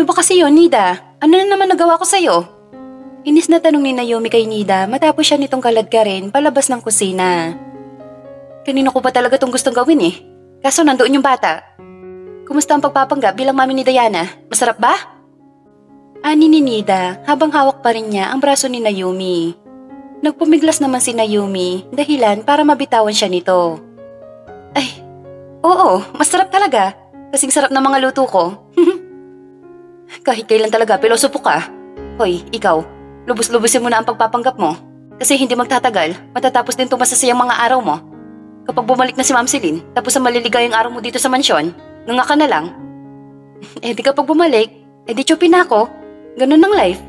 Ano ba kasi yun, Nida? Ano na naman nagawa ko sa'yo? Inis na tanong ni Naomi kay Nida matapos siya nitong kaladkarin palabas ng kusina. Kanino ko pa talaga tong gustong gawin eh. Kaso nandoon yung bata. Kumusta ang pagpapanggap bilang mami ni Diana? Masarap ba? Ani ni Nida habang hawak pa rin niya ang braso ni Naomi. Nagpumiglas naman si Naomi dahilan para mabitawan siya nito. Ay, oo, masarap talaga. Kasing sarap ng mga luto ko. Kahit kailan talaga, pilosopo ka. Hoy, ikaw, lubos-lubusin mo na ang pagpapanggap mo. Kasi hindi magtatagal, matatapos din itong masasayang mga araw mo. Kapag bumalik na si Ma'am Celine, tapos ang maliligayang araw mo dito sa mansyon, nga ka na lang. Eh di kapag bumalik, eh di chupin na ako. Ganun ang life.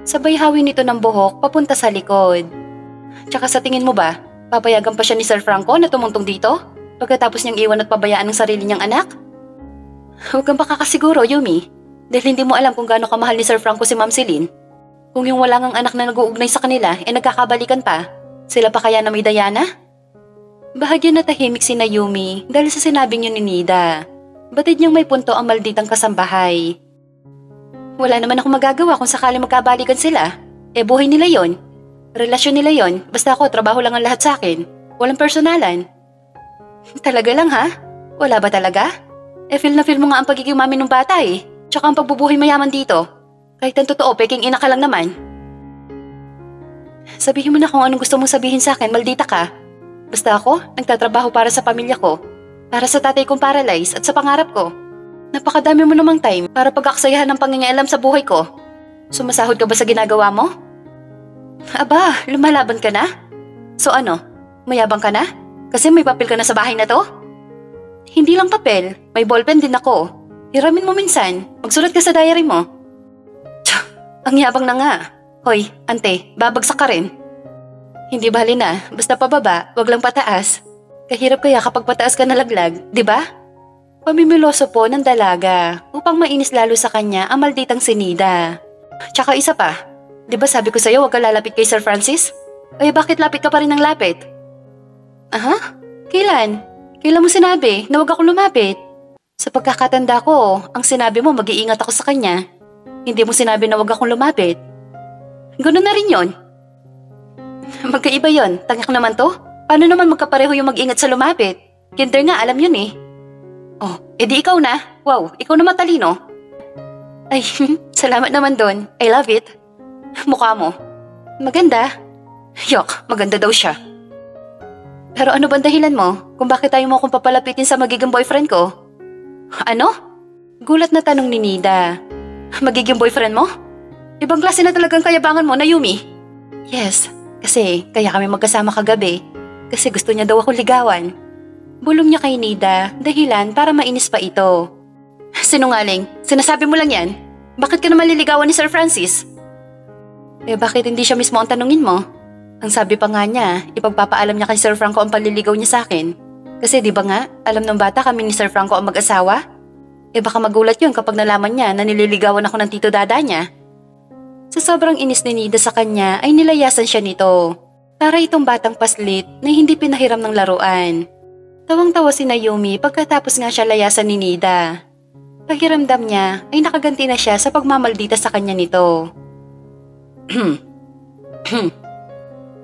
Sabay hawin nito ng buhok papunta sa likod. Tsaka sa tingin mo ba, papayagan pa siya ni Sir Franco na tumungtong dito? Pagkatapos niyang iwan at pabayaan ng sarili niyang anak? Huwag kang pakakasiguro, Yumi. Dahil hindi mo alam kung gaano kamahal ni Sir Franco si Ma'am Celine. Kung yung wala ngang anak na nag-uugnay sa kanila eh nagkakabalikan pa, sila pa kaya na may Diana? Bahagya na tahimik si Naomi dahil sa sinabing yun ni Nida. Batid niyang may punto ang malditang kasambahay. Wala naman ako magagawa kung sakali magkabalikan sila. Eh buhay nila yon. Relasyon nila yon. Basta ako, trabaho lang ang lahat sa akin. Walang personalan. Talaga lang ha? Wala ba talaga? Eh feel na feel mo nga ang pagiging mami ng bata eh. Tsaka ang pagbubuhay mayaman dito. Kahit ang totoo, peking ina ka lang naman. Sabihin mo na kung anong gusto mong sabihin sa akin, maldita ka. Basta ako, nagtatrabaho para sa pamilya ko. Para sa tatay kong paralyzed at sa pangarap ko. Napakadami mo namang time para pag-aksayahan ng pangingialam sa buhay ko. Sumasahod ka ba sa ginagawa mo? Aba, lumalaban ka na? So ano, mayabang ka na? Kasi may papel ka na sa bahay na to? Hindi lang papel, may ballpen din ako. Hiramin mo minsan, magsulat ka sa diary mo. Tsa, ang yabang na nga. Hoy, ante, babagsak ka rin. Hindi bali na, basta pababa, wag lang pataas. Kahirap kaya kapag pataas ka nalaglag, di ba? Pamimiloso po ng dalaga upang mainis lalo sa kanya ang malditang si Nida. Tsaka isa pa, di ba sabi ko sa'yo wag ka lalapit kay Sir Francis? Eh bakit lapit ka pa rin ng lapit? Aha? Kailan? Kailan mo sinabi na wag ako lumapit? Sa pagkakatanda ko, ang sinabi mo mag-iingat ako sa kanya. Hindi mo sinabi na wag akong lumapit. Ganun na rin yon. Magkaiba yon, tangyak naman to. Paano naman magkapareho yung mag-ingat sa lumapit? Kinder nga, alam yun eh. Oh, edi ikaw na. Wow, ikaw na matalino. Ay, salamat naman doon. I love it. Mukha mo. Maganda. Yok, maganda daw siya. Pero ano bang dahilan mo kung bakit tayo mo akong papalapitin sa magiging boyfriend ko? Ano? Gulat na tanong ni Nida. Magiging boyfriend mo? Ibang klase na talagang kayabangan mo, Naomi. Yes, kasi kaya kami magkasama kagabi. Kasi gusto niya daw ako ligawan. Bulong niya kay Nida dahilan para mainis pa ito. Sinungaling, sinasabi mo lang yan. Bakit ka naman liligawan ni Sir Francis? Eh bakit hindi siya mismo ang tanungin mo? Ang sabi pa nga niya, ipagpapaalam niya kay Sir Franco ang panliligaw niya sa akin. Kasi di ba nga, alam ng bata kami ni Sir Franco ang mag-asawa? Eh baka magulat yun kapag nalaman niya na nililigawan ako ng tito dada niya. Sa sobrang inis ni Nida sa kanya ay nilayasan siya nito. Para itong batang paslit na hindi pinahiram ng laruan. Tawang-tawa si Naomi pagkatapos nga siya layasan ni Nida. Pakiramdam niya ay nakaganti na siya sa pagmamaldita sa kanya nito.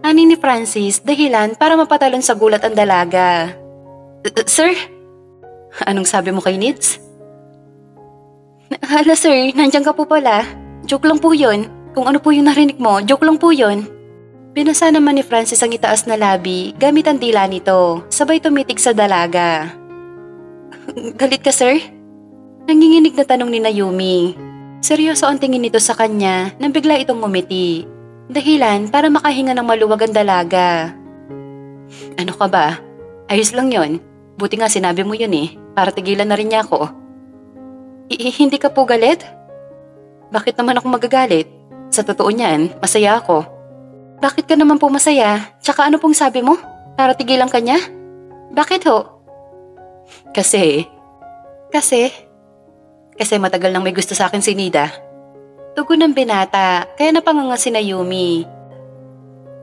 Ani ni Francis dahilan para mapatalon sa gulat ang dalaga. Sir? Anong sabi mo kay Nids? Hala sir, nandiyan ka po pala. Joke lang po yun. Kung ano po yung narinig mo, joke lang po yun. Binasa naman ni Francis ang itaas na labi gamit ang dila nito, sabay tumitig sa dalaga. Galit ka sir? Nanginginig na tanong ni Naomi. Seryoso ang tingin nito sa kanya nang bigla itong ngumiti. Dahilan para makahinga ng maluwag ang dalaga. Ano ka ba? Ayos lang yon. Buti nga sinabi mo yun eh, para tigilan na rin niya ako. Hindi ka po galit? Bakit naman ako magagalit? Sa totoo niyan, masaya ako. Bakit ka naman po masaya? Tsaka ano pong sabi mo? Para tigilan ka niya? Bakit ho? Kasi matagal nang may gusto sa akin si Nida. Tugon ng binata, kaya napanganga si Naomi.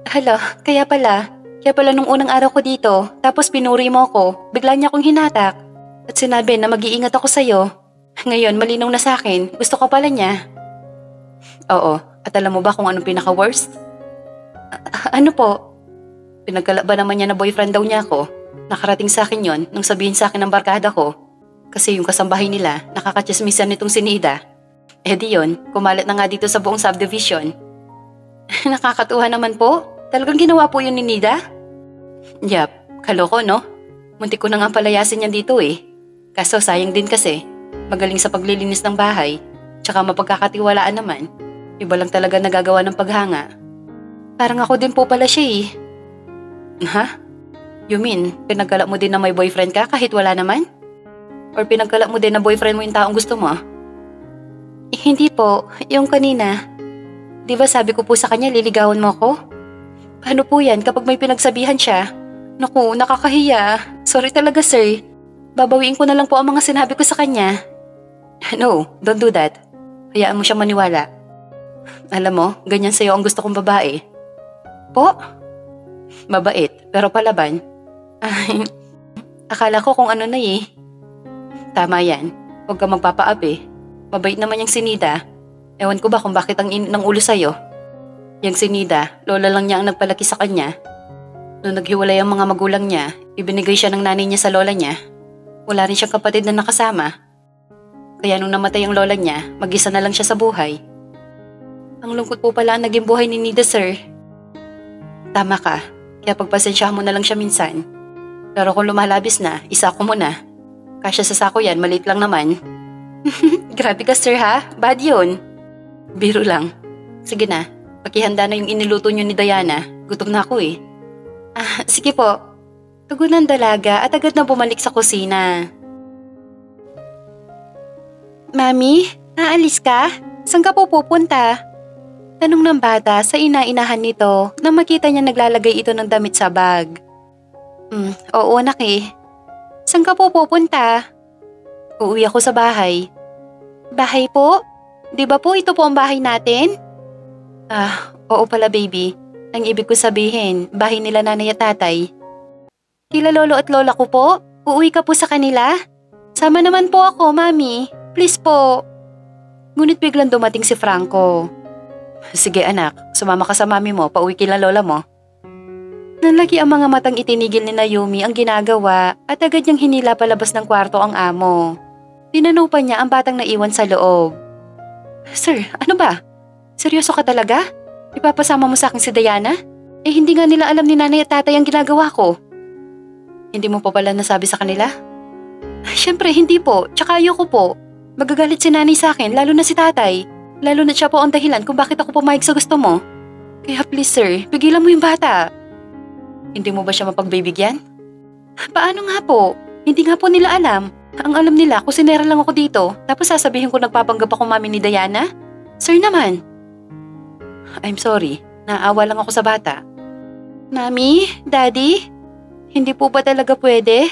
Hala, kaya pala nung unang araw ko dito, tapos pinuri mo ako, bigla niya akong hinatak. At sinabi na mag-iingat ako sa'yo. Ngayon, malinaw na sa akin. Gusto ka pala niya. Oo. At alam mo ba kung anong pinaka-worst? Ano po? Pinagkala ba naman niya na boyfriend daw niya ako? Nakarating sa akin yon nung sabihin sa akin ng barkada ko. Kasi yung kasambahay nila, nakakachismisan nitong si Nida. Eh di yun, kumalat na nga dito sa buong subdivision. Nakakatuwa naman po. Talagang ginawa po yun ni Nida? Yap, kaloko no? Muntik ko na nga palayasin yan dito eh. Kaso sayang din kasi, magaling sa paglilinis ng bahay, tsaka mapagkakatiwalaan naman. Iba lang talaga nagagawa ng paghanga. Parang ako din po pala siya eh. Ha? You mean, pinagkala mo din na may boyfriend ka kahit wala naman? Or pinagkala mo din na boyfriend mo yung taong gusto mo? Hindi po, yung kanina. Di ba sabi ko po sa kanya liligawan mo ako? Paano po yan kapag may pinagsabihan siya? Naku, nakakahiya. Sorry talaga sir. Babawiin ko na lang po ang mga sinabi ko sa kanya. No, don't do that. Hayaan mo siyang maniwala. Alam mo, ganyan sa'yo ang gusto kong babae. Po? Mabait, pero palaban. Ay, akala ko kung ano na eh. Tama yan, huwag ka magpapaapi. Mabait naman yung si Nida. Ewan ko ba kung bakit ang init ng ulo sa'yo. Yung si Nida, lola lang niya ang nagpalaki sa kanya. Noong naghiwalay ang mga magulang niya, ibinigay siya ng nanay niya sa lola niya. Wala rin siyang kapatid na nakasama. Kaya nung namatay ang lola niya, mag-isa na lang siya sa buhay. Ang lungkot po pala ang naging buhay ni Nida, sir. Tama ka, kaya pagpasensyahan mo na lang siya minsan. Pero kung lumalabis na, isa ko muna. Kasya sa sako yan, maliit lang naman. Grabe ka sir ha, bad yun. Biro lang. Sige na, pakihanda na yung iniluto niyo ni Diana. Gutom na ako eh. Sige po. Tugon ng dalaga at agad na bumalik sa kusina. Mami, aalis ka? Saan ka po pupunta? Tanong ng bata sa ina-inahan nito nang makita niya naglalagay ito ng damit sa bag. Oo anak eh. Saan ka po pupunta? Uuwi ako sa bahay. Bahay po? Di ba po ito po ang bahay natin? Oo pala baby. Ang ibig ko sabihin, bahay nila nanay at tatay. Kila lolo at lola ko po? Uuwi ka po sa kanila? Sama naman po ako, mami. Please po. Ngunit biglang dumating si Franco. Sige anak, sumama ka sa mami mo, pauwi kila lola mo. Nalaki ang mga matang itinigil ni Naomi ang ginagawa at agad niyang hinila palabas ng kwarto ang amo. Tinanong pa niya ang batang naiwan sa loob. Sir, ano ba? Seryoso ka talaga? Ipapasama mo sa akin si Diana? Eh hindi nga nila alam ni nanay at tatay ang ginagawa ko. Hindi mo pa pala nasabi sa kanila? Siyempre hindi po, tsaka ayoko po. Magagalit si nanay sa akin, lalo na si tatay. Lalo na siya po ang dahilan kung bakit ako pumayag sa gusto mo. Kaya please sir, pigilan mo yung bata. Hindi mo ba siya mapagbibigyan? Paano nga po? Hindi nga po nila alam. Ang alam nila, kusinera lang ako dito, tapos sasabihin ko nagpapanggap ako mami ni Diana? Sir naman. I'm sorry, naawa lang ako sa bata. Mami, Daddy, hindi po ba talaga pwede?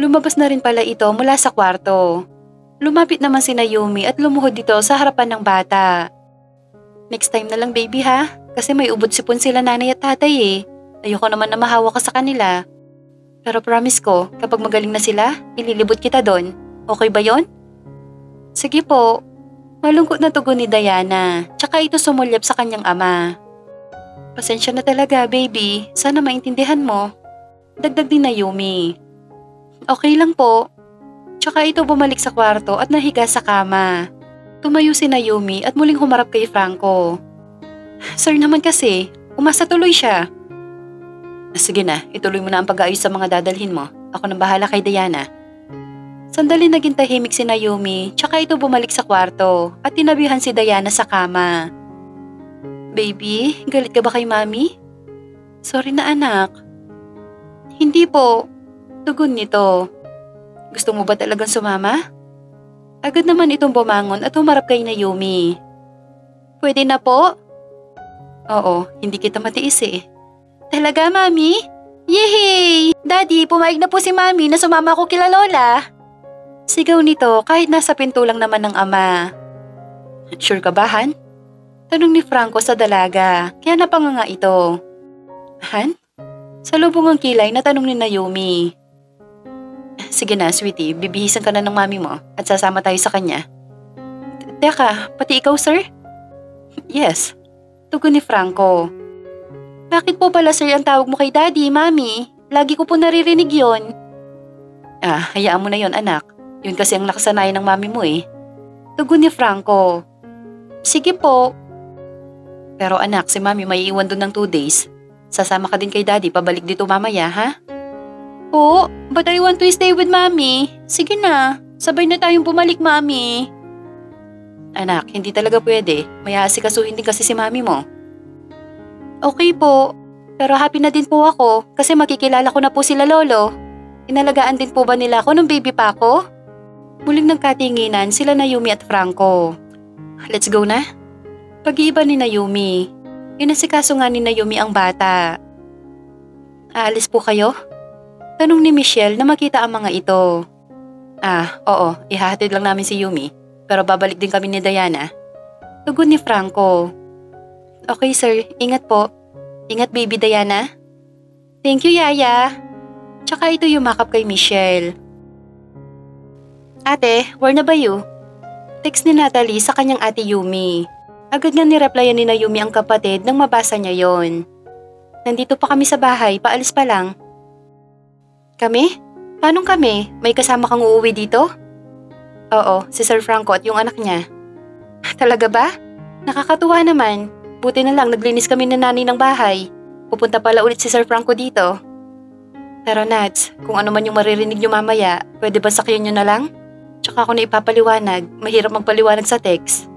Lumabas na rin pala ito mula sa kwarto. Lumapit naman si Naomi at lumuhod dito sa harapan ng bata. Next time na lang baby ha, kasi may ubod sipon sila nanay at tatay eh. Ayoko naman na mahawa ka sa kanila. Pero promise ko, kapag magaling na sila, ililibot kita doon. Okay ba yon? Sige po. Malungkot na tugon ni Diana, tsaka ito sumulyap sa kanyang ama. Pasensya na talaga baby, sana maintindihan mo. Dagdag din Naomi. Okay lang po. Tsaka ito bumalik sa kwarto at nahiga sa kama. Tumayo si Naomi at muling humarap kay Franco. Sir naman kasi, umasa tuloy siya. Sige na, ituloy mo na ang pag-aayos sa mga dadalhin mo. Ako nang bahala kay Diana. Sandali naging tahimik si Naomi, tsaka ito bumalik sa kwarto at tinabihan si Diana sa kama. Baby, galit ka ba kay mami? Sorry na anak. Hindi po. Tugon nito. Gusto mo ba talagang sumama? Agad naman itong bumangon at humarap kay Naomi. Pwede na po? Oo, hindi kita matiis eh. Talaga, Mami? Yehey! Daddy, pumayag na po si Mami na sumama ko kila Lola. Sigaw nito kahit nasa pinto lang naman ng ama. Sure ka ba, Han? Tanong ni Franco sa dalaga, kaya napanganga ito. Han? Sa lubong ang kilay na tanong ni Naomi. Sige na, sweetie. Bibihisan ka na ng mami mo at sasama tayo sa kanya. Teka, pati ikaw, sir? Yes. Tugon ni Franco. Bakit po pala, sir, ang tawag mo kay daddy, mami? Lagi ko po naririnig yon. Hayaan mo na yon, anak. Yun kasi ang nakasanayan ng mami mo eh. Tugon ni Franco. Sige po. Pero anak, si mami may iwan doon ng 2 days. Sasama ka din kay daddy pabalik dito mamaya, ha? Po, but I want to stay with mami. Sige na, sabay na tayong bumalik, mami. Anak, hindi talaga pwede. May aasikasuhin din kasi si mami mo. Okay po, pero happy na din po ako kasi makikilala ko na po sila lolo. Inalagaan din po ba nila ako nung baby pa ako? Muling nagkatinginan sila Naomi at Franco. Let's go na. Pag-iiba ni Naomi. Inasikaso nga ni Naomi ang bata. Aalis po kayo? Tanong ni Michelle na makita ang mga ito. Oo, ihahatid lang namin si Yumi. Pero babalik din kami ni Diana. Tugon ni Franco. Okay sir, ingat po. Ingat baby Diana. Thank you Yaya. Tsaka ito yumakap kay Michelle. Ate, where na ba you? Text ni Natalie sa kanyang ate Yumi. Agad nga nireplyan ni Naomi ang kapatid nang mabasa niya yon. Nandito pa kami sa bahay, paalis pa lang. Kami? Paano kami? May kasama kang uuwi dito? Oo, si Sir Franco at yung anak niya. Talaga ba? Nakakatuwa naman. Buti na lang naglinis kami ng nanay ng bahay. Pupunta pala ulit si Sir Franco dito. Pero Nats, kung ano man yung maririnig nyo mamaya, pwede ba sakyan nyo na lang? Tsaka ako na ipapaliwanag, mahirap magpaliwanag sa text.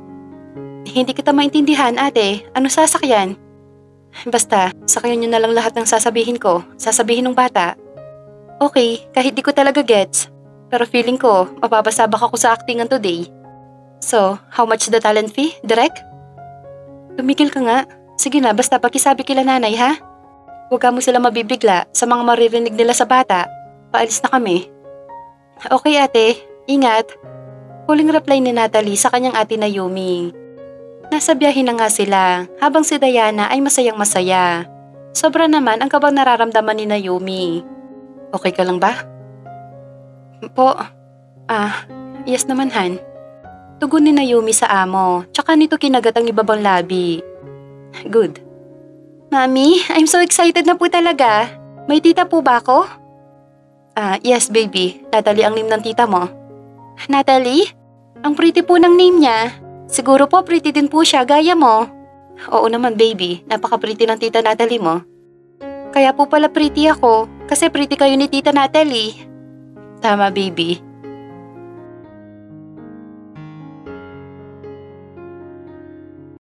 Hindi kita maintindihan ate, ano sasakyan? Basta, sakyan nyo na lang lahat ng sasabihin ko, sasabihin ng bata. Okay, kahit di ko talaga gets. Pero feeling ko, mapapasabak ako sa actingan today. So, how much the talent fee, Direk? Tumigil ka nga. Sige na, basta pakisabi kila nanay ha. Huwag ka mo sila mabibigla sa mga maririnig nila sa bata. Paalis na kami. Okay ate, ingat. Huling reply ni Natalie sa kanyang ate Naomi. Nasa biyahe na nga sila habang si Diana ay masayang masaya. Sobra naman ang kabang nararamdaman ni Naomi. Okay ka lang ba? Po. Yes naman Han. Tugon ni Naomi sa amo, tsaka nito kinagat ang ibabang labi. Good. Mami, I'm so excited na po talaga. May tita po ba ako? Yes baby. Natalie ang name ng tita mo. Natalie? Ang pretty po ng name niya. Siguro po pretty din po siya gaya mo. Oo naman baby, napaka-pretty ng tita Natalie mo. Kaya po pala pretty ako, kasi pretty kayo ni tita Natalie. Tama baby,